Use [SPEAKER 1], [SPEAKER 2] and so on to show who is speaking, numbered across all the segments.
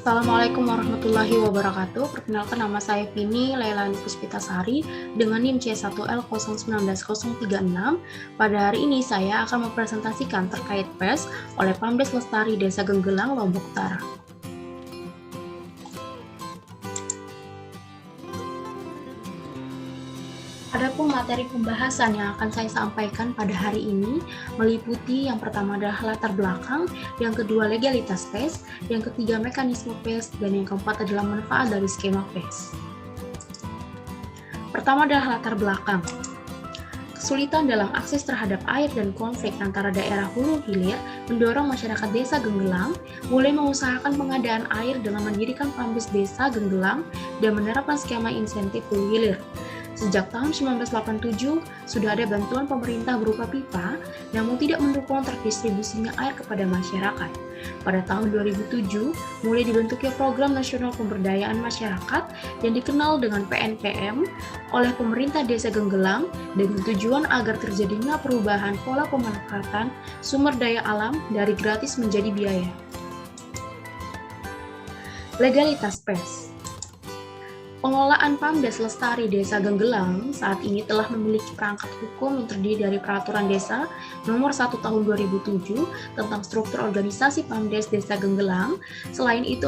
[SPEAKER 1] Assalamualaikum warahmatullahi wabarakatuh. Perkenalkan, nama saya Vini Lailani Puspitasari dengan NIM C1L019036. Pada hari ini saya akan mempresentasikan terkait PES oleh Pamdes Lestari Desa Genggelang, Lombok Utara. Adapun materi pembahasan yang akan saya sampaikan pada hari ini meliputi yang pertama adalah latar belakang, yang kedua legalitas PES, yang ketiga mekanisme PES, dan yang keempat adalah manfaat dari skema PES. Pertama adalah latar belakang. Kesulitan dalam akses terhadap air dan konflik antara daerah hulu hilir mendorong masyarakat desa Genggelang mulai mengusahakan pengadaan air dengan mendirikan Pamdes Desa Genggelang dan menerapkan skema insentif hulu hilir. Sejak tahun 1987, sudah ada bantuan pemerintah berupa pipa, namun tidak mendukung terdistribusinya air kepada masyarakat. Pada tahun 2007, mulai dibentuknya Program Nasional Pemberdayaan Masyarakat yang dikenal dengan PNPM oleh pemerintah Desa Genggelang dengan tujuan agar terjadinya perubahan pola pemanfaatan sumber daya alam dari gratis menjadi biaya. Legalitas PES. Pengelolaan Pamdes Lestari Desa Genggelang saat ini telah memiliki perangkat hukum yang terdiri dari Peraturan Desa Nomor 1 Tahun 2007 tentang struktur organisasi Pamdes Desa Genggelang. Selain itu,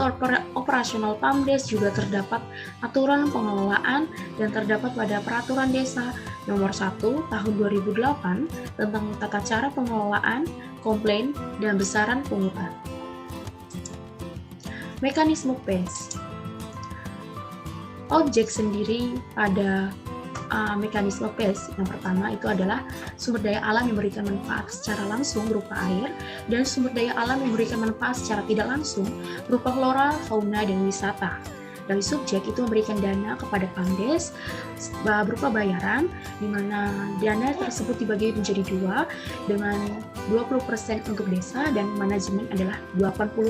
[SPEAKER 1] operasional Pamdes juga terdapat aturan pengelolaan dan terdapat pada Peraturan Desa Nomor 1 Tahun 2008 tentang tata cara pengelolaan, komplain, dan besaran pungutan. Mekanisme PES. Objek sendiri pada mekanisme PES yang pertama itu adalah sumber daya alam yang memberikan manfaat secara langsung berupa air dan sumber daya alam yang memberikan manfaat secara tidak langsung berupa flora, fauna, dan wisata. Dari subjek itu memberikan dana kepada Pamdes berupa bayaran, di mana dana tersebut dibagi menjadi dua dengan 20% untuk desa dan manajemen adalah 80%.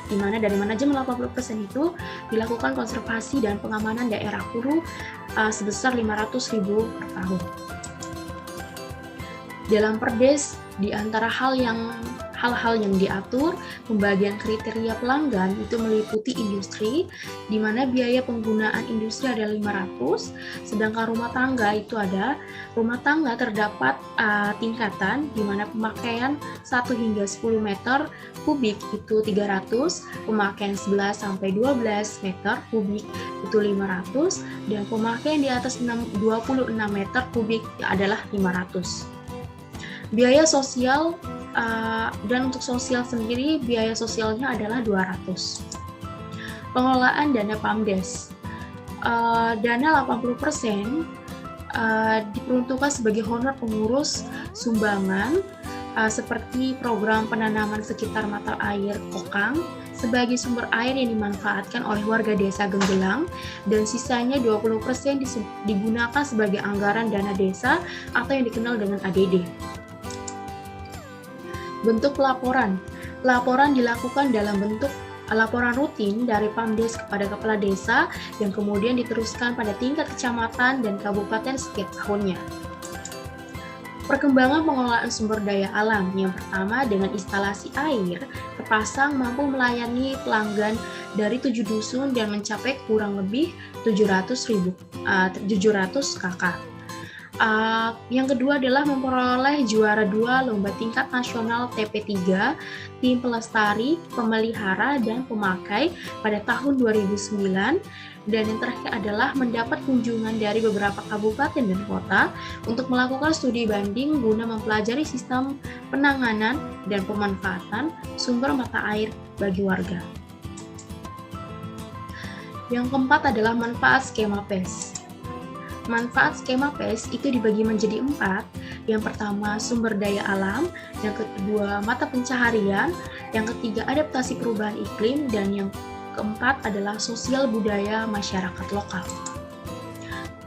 [SPEAKER 1] Di mana dari manajemen 80% itu dilakukan konservasi dan pengamanan daerah hulu sebesar 500.000 per tahun. Dalam Perdes, di antara hal-hal yang diatur, pembagian kriteria pelanggan itu meliputi industri, di mana biaya penggunaan industri ada 500, sedangkan rumah tangga itu ada, rumah tangga terdapat tingkatan, di mana pemakaian 1 hingga 10 meter kubik itu 300, pemakaian 11 sampai 12 meter kubik itu 500, dan pemakaian di atas 26 meter kubik adalah 500. Biaya sosial dan untuk sosial sendiri biaya sosialnya adalah 200. Pengelolaan dana Pamdes. Dana 80% diperuntukkan sebagai honor pengurus sumbangan seperti program penanaman sekitar mata air Kokang sebagai sumber air yang dimanfaatkan oleh warga desa Genggelang, dan sisanya 20% digunakan sebagai anggaran dana desa atau yang dikenal dengan ADD. Bentuk pelaporan. Pelaporan dilakukan dalam bentuk laporan rutin dari Pamdes kepada kepala desa yang kemudian diteruskan pada tingkat kecamatan dan kabupaten setiap tahunnya. Perkembangan pengelolaan sumber daya alam. Yang pertama, dengan instalasi air terpasang mampu melayani pelanggan dari 7 dusun dan mencapai kurang lebih 700 KK. Yang kedua adalah memperoleh juara 2 lomba tingkat nasional TP3 tim pelestari, pemelihara, dan pemakai pada tahun 2009, dan yang terakhir adalah mendapat kunjungan dari beberapa kabupaten dan kota untuk melakukan studi banding guna mempelajari sistem penanganan dan pemanfaatan sumber mata air bagi warga. Yang keempat adalah manfaat skema PES. Manfaat skema PES itu dibagi menjadi 4. Yang pertama, sumber daya alam. Yang kedua, mata pencaharian. Yang ketiga, adaptasi perubahan iklim. Dan yang keempat adalah sosial budaya masyarakat lokal.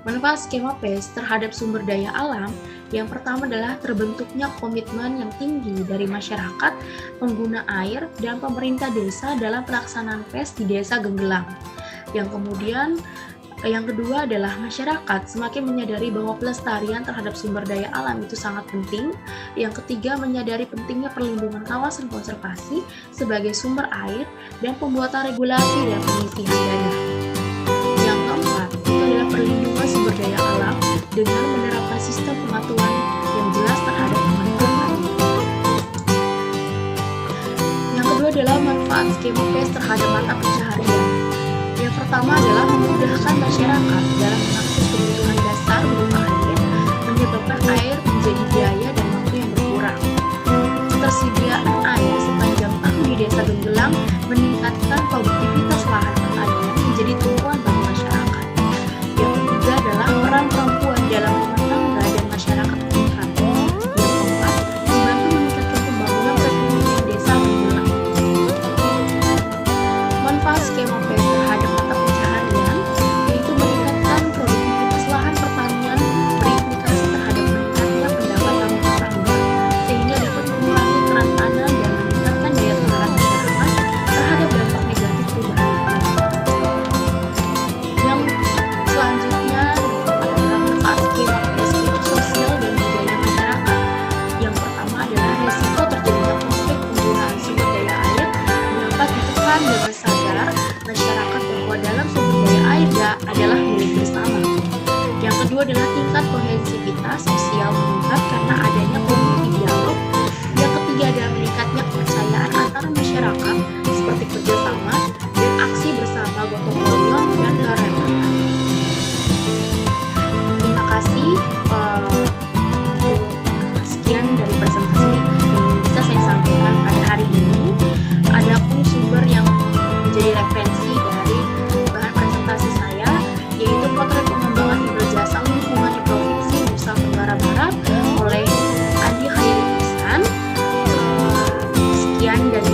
[SPEAKER 1] Manfaat skema PES terhadap sumber daya alam. Yang pertama adalah terbentuknya komitmen yang tinggi dari masyarakat, pengguna air, dan pemerintah desa dalam pelaksanaan PES di Desa Genggelang. Yang kemudian Yang kedua adalah masyarakat semakin menyadari bahwa pelestarian terhadap sumber daya alam itu sangat penting. Yang ketiga, menyadari pentingnya perlindungan kawasan konservasi sebagai sumber air dan pembuatan regulasi dan penyisihan dana. Yang keempat, itu adalah perlindungan sumber daya alam dengan menerapkan sistem pengaturan yang jelas terhadap pemanfaatan. Yang kedua adalah manfaat skema PES terhadap mata pencaharian. Yang pertama adalah memudahkan masyarakat dalam mengakses kebutuhan dasar berupa air, menyebabkan air menjadi biaya dan waktu yang berkurang. Ketersediaan air sepanjang tahun di Desa Genggelang meningkatkan produktivitas lahan pertanian menjadi tumpuan bagi masyarakat. Yang ketiga adalah peran perempuan dalam rumah tangga dan masyarakat sekitar. Yang keempat, membantu meningkatkan pembangunan perekonomian Desa Genggelang. Manfaat skema PES terhadap mata pencaharian yaitu meningkatkan produktivitas lahan pertanian, berimplikasi terhadap meningkatnya pendapatan rumah tangga sehingga dapat mengurangi kerentanan dan meningkatkan daya tahan masyarakat terhadap dampak negatif perubahan iklim. Yang selanjutnya adalah manfaat skema PES untuk sosial dan budaya masyarakat. Yang pertama adalah risiko terjadinya konflik penggunaan sumber daya air dapat ditekan dengan sadar masyarakat bahwa dalam sumber daya air adalah milik bersama. Yang kedua adalah tingkat kohensivitas sosial meningkat karena adanya community dialog. Yang ketiga adalah meningkatnya kepercayaan antara masyarakat seperti kerjasama dan aksi bersama gotong royong dan kerelawanan. Terima kasih. Sekian dari presentasi yang bisa saya sampaikan pada hari ini. Adapun sumber yang menjadi referensi dari bahan presentasi saya yaitu potret pengembangan Indrajasa lingkungan di Provinsi Nusa Tenggara Barat oleh Andi Khairi Ihsan. Sekian dari